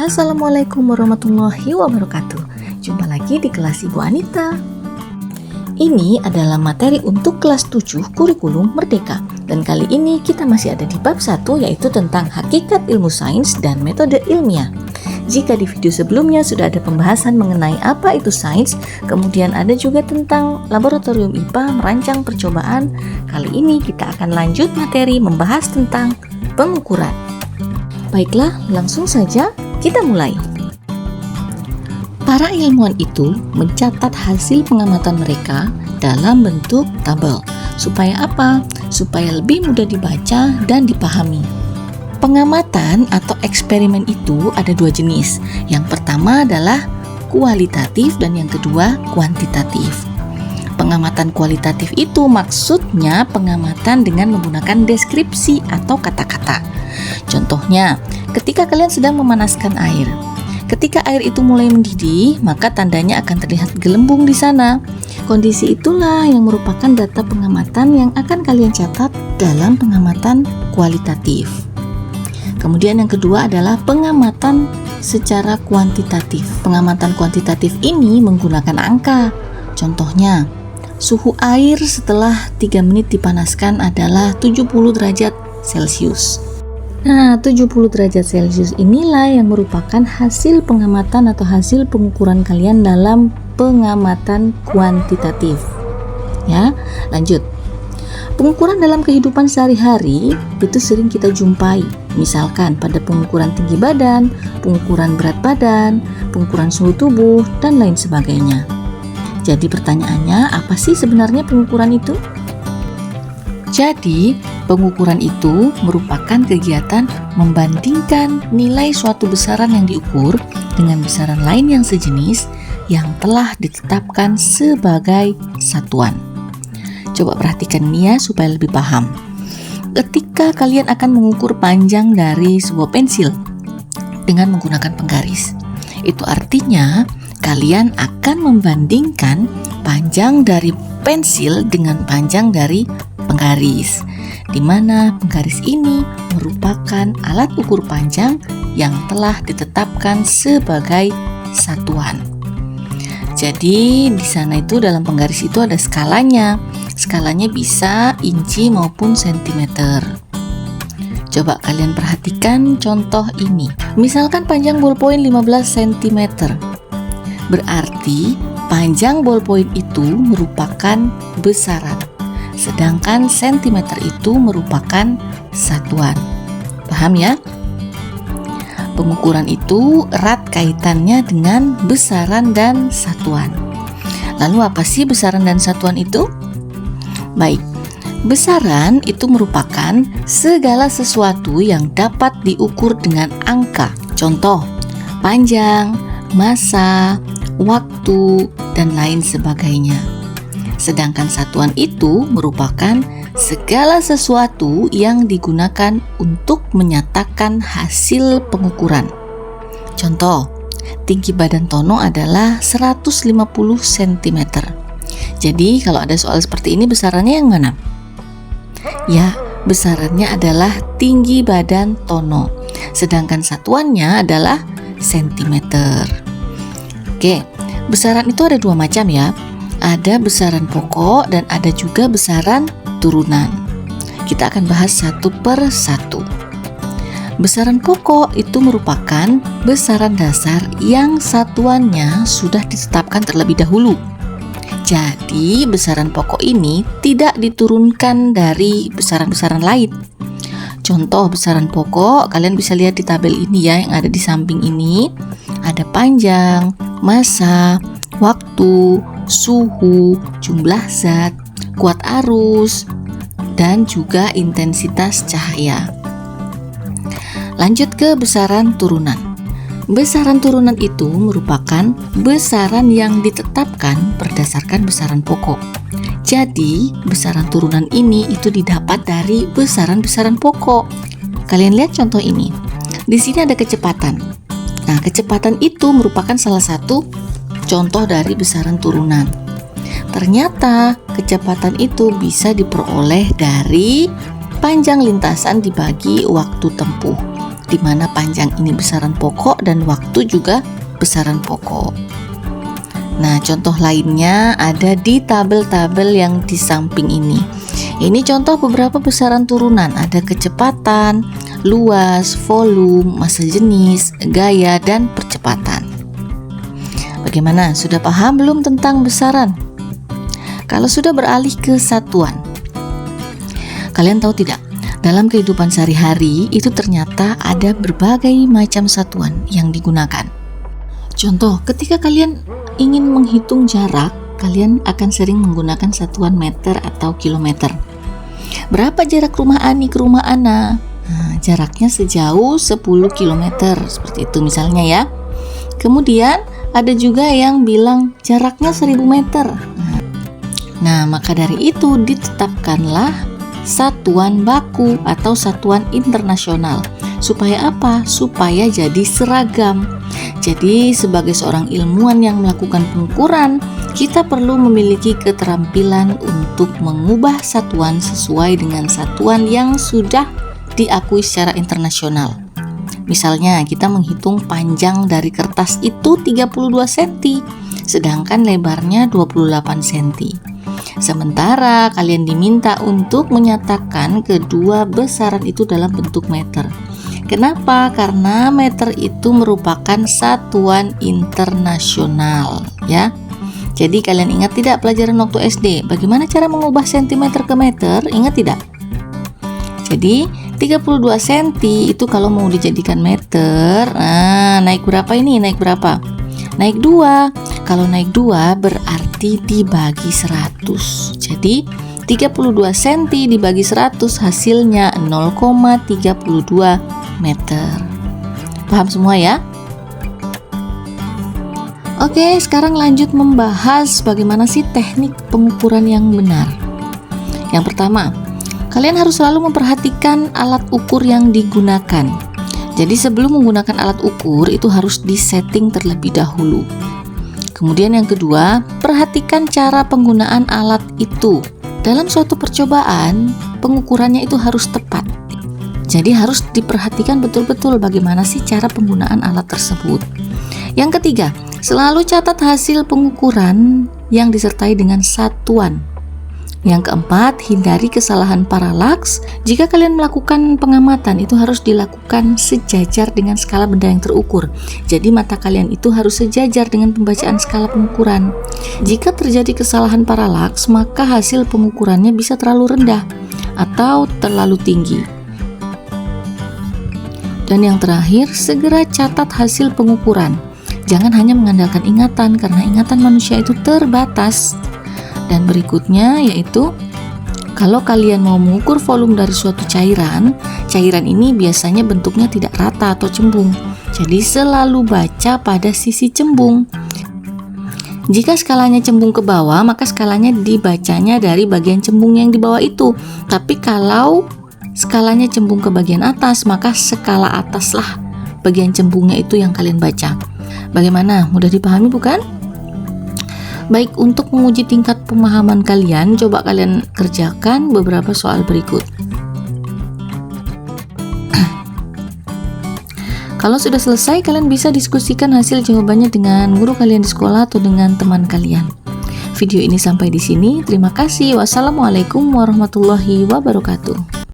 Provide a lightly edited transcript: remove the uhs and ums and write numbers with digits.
Assalamualaikum warahmatullahi wabarakatuh. Jumpa lagi di kelas Ibu Anita. Ini adalah materi untuk kelas 7 kurikulum Merdeka. Dan kali ini kita masih ada di bab 1, yaitu tentang hakikat ilmu sains dan metode ilmiah. Jika di video sebelumnya sudah ada pembahasan mengenai apa itu sains, kemudian ada juga tentang laboratorium IPA merancang percobaan, kali ini kita akan lanjut materi membahas tentang pengukuran. Baiklah, langsung saja kita mulai. Para ilmuwan itu mencatat hasil pengamatan mereka dalam bentuk tabel. Supaya apa? Supaya lebih mudah dibaca dan dipahami. Pengamatan atau eksperimen itu ada dua jenis. Yang pertama adalah kualitatif dan yang kedua kuantitatif. Pengamatan kualitatif itu maksudnya pengamatan dengan menggunakan deskripsi atau kata-kata. Contohnya, ketika kalian sedang memanaskan air. Ketika air itu mulai mendidih, maka tandanya akan terlihat gelembung di sana. Kondisi itulah yang merupakan data pengamatan yang akan kalian catat dalam pengamatan kualitatif. Kemudian yang kedua adalah pengamatan secara kuantitatif. Pengamatan kuantitatif ini menggunakan angka. Contohnya, suhu air setelah 3 menit dipanaskan adalah 70 derajat Celcius. Nah, 70 derajat Celcius inilah yang merupakan hasil pengamatan atau hasil pengukuran kalian dalam pengamatan kuantitatif. Ya, lanjut. Pengukuran dalam kehidupan sehari-hari itu sering kita jumpai. Misalkan pada pengukuran tinggi badan, pengukuran berat badan, pengukuran suhu tubuh, dan lain sebagainya. Jadi pertanyaannya, apa sih sebenarnya pengukuran itu? Jadi, pengukuran itu merupakan kegiatan membandingkan nilai suatu besaran yang diukur dengan besaran lain yang sejenis yang telah ditetapkan sebagai satuan. Coba perhatikan ini ya supaya lebih paham. Ketika kalian akan mengukur panjang dari sebuah pensil dengan menggunakan penggaris, itu artinya kalian akan membandingkan panjang dari pensil dengan panjang dari penggaris, di mana penggaris ini merupakan alat ukur panjang yang telah ditetapkan sebagai satuan. Jadi di sana itu dalam penggaris itu ada skalanya. Skalanya bisa inci maupun sentimeter. Coba kalian perhatikan contoh ini. Misalkan panjang ballpoint 15 cm. Berarti panjang ballpoint itu merupakan besaran. Sedangkan sentimeter itu merupakan satuan. Paham ya? Pengukuran itu erat kaitannya dengan besaran dan satuan. Lalu apa sih besaran dan satuan itu? Baik, besaran itu merupakan segala sesuatu yang dapat diukur dengan angka. Contoh, panjang, massa, waktu, dan lain sebagainya. Sedangkan satuan itu merupakan segala sesuatu yang digunakan untuk menyatakan hasil pengukuran. Contoh, tinggi badan Tono adalah 150 cm. Jadi kalau ada soal seperti ini, besarannya yang mana? Ya, besarannya adalah tinggi badan Tono. Sedangkan satuannya adalah sentimeter. Oke, besaran itu ada dua macam ya. Ada besaran pokok dan ada juga besaran turunan. Kita akan bahas satu per satu. Besaran pokok itu merupakan besaran dasar yang satuannya sudah ditetapkan terlebih dahulu. Jadi besaran pokok ini tidak diturunkan dari besaran-besaran lain. Contoh besaran pokok kalian bisa lihat di tabel ini ya, yang ada di samping ini. Ada panjang, massa, waktu, suhu, jumlah zat, kuat arus, dan juga intensitas cahaya. Lanjut ke besaran turunan. Besaran turunan itu merupakan besaran yang ditetapkan berdasarkan besaran pokok. Jadi, besaran turunan ini itu didapat dari besaran-besaran pokok. Kalian lihat contoh ini. Di sini ada kecepatan. Nah, kecepatan itu merupakan salah satu contoh dari besaran turunan. Ternyata kecepatan itu bisa diperoleh dari panjang lintasan dibagi waktu tempuh. di mana panjang ini besaran pokok dan waktu juga besaran pokok. Nah, contoh lainnya ada di tabel-tabel yang di samping ini. Ini contoh beberapa besaran turunan, ada kecepatan, luas, volume, massa jenis, gaya, dan percepatan. Bagaimana? Sudah paham belum tentang besaran? Kalau sudah beralih ke satuan, kalian tahu tidak? Dalam kehidupan sehari-hari itu ternyata ada berbagai macam satuan yang digunakan. Contoh, ketika kalian ingin menghitung jarak, kalian akan sering menggunakan satuan meter atau kilometer. Berapa jarak rumah Ani ke rumah Ana? Nah, jaraknya sejauh 10 km, seperti itu misalnya ya. Kemudian ada juga yang bilang jaraknya 1000 meter. Nah, maka dari itu ditetapkanlah satuan baku atau satuan internasional. Supaya apa? Supaya jadi seragam. Jadi sebagai seorang ilmuwan yang melakukan pengukuran, kita perlu memiliki keterampilan untuk mengubah satuan sesuai dengan satuan yang sudah diakui secara internasional. Misalnya kita menghitung panjang dari kertas itu 32 cm, sedangkan lebarnya 28 cm. Sementara kalian diminta untuk menyatakan kedua besaran itu dalam bentuk meter. Kenapa? Karena meter itu merupakan satuan internasional, ya. Jadi kalian ingat tidak pelajaran waktu SD? Bagaimana cara mengubah sentimeter ke meter? Ingat tidak? Jadi 32 cm itu kalau mau dijadikan meter, nah naik berapa ini? Naik berapa? Naik 2. Kalau naik 2 berarti dibagi 100. Jadi 32 cm dibagi 100 hasilnya 0,32 meter. Paham semua ya? Oke, sekarang lanjut membahas bagaimana sih teknik pengukuran yang benar. Yang pertama, kalian harus selalu memperhatikan alat ukur yang digunakan. Jadi sebelum menggunakan alat ukur itu harus disetting terlebih dahulu. Kemudian yang kedua, perhatikan cara penggunaan alat itu. Dalam suatu percobaan, pengukurannya itu harus tepat. Jadi harus diperhatikan betul-betul bagaimana sih cara penggunaan alat tersebut. Yang ketiga, selalu catat hasil pengukuran yang disertai dengan satuan. Yang keempat, hindari kesalahan paralaks. Jika kalian melakukan pengamatan, itu harus dilakukan sejajar dengan skala benda yang terukur. Jadi mata kalian itu harus sejajar dengan pembacaan skala pengukuran. Jika terjadi kesalahan paralaks, maka hasil pengukurannya bisa terlalu rendah atau terlalu tinggi. Dan yang terakhir, segera catat hasil pengukuran. Jangan hanya mengandalkan ingatan, karena ingatan manusia itu terbatas. Dan berikutnya yaitu, kalau kalian mau mengukur volume dari suatu cairan, cairan ini biasanya bentuknya tidak rata atau cembung. Jadi selalu baca pada sisi cembung. Jika skalanya cembung ke bawah, maka skalanya dibacanya dari bagian cembung yang di bawah itu. Tapi kalau skalanya cembung ke bagian atas, maka skala ataslah bagian cembungnya itu yang kalian baca. Bagaimana? Mudah dipahami bukan? Baik, untuk menguji tingkat pemahaman kalian, coba kalian kerjakan beberapa soal berikut. Kalau sudah selesai, kalian bisa diskusikan hasil jawabannya dengan guru kalian di sekolah atau dengan teman kalian. Video ini sampai di sini. Terima kasih. Wassalamualaikum warahmatullahi wabarakatuh.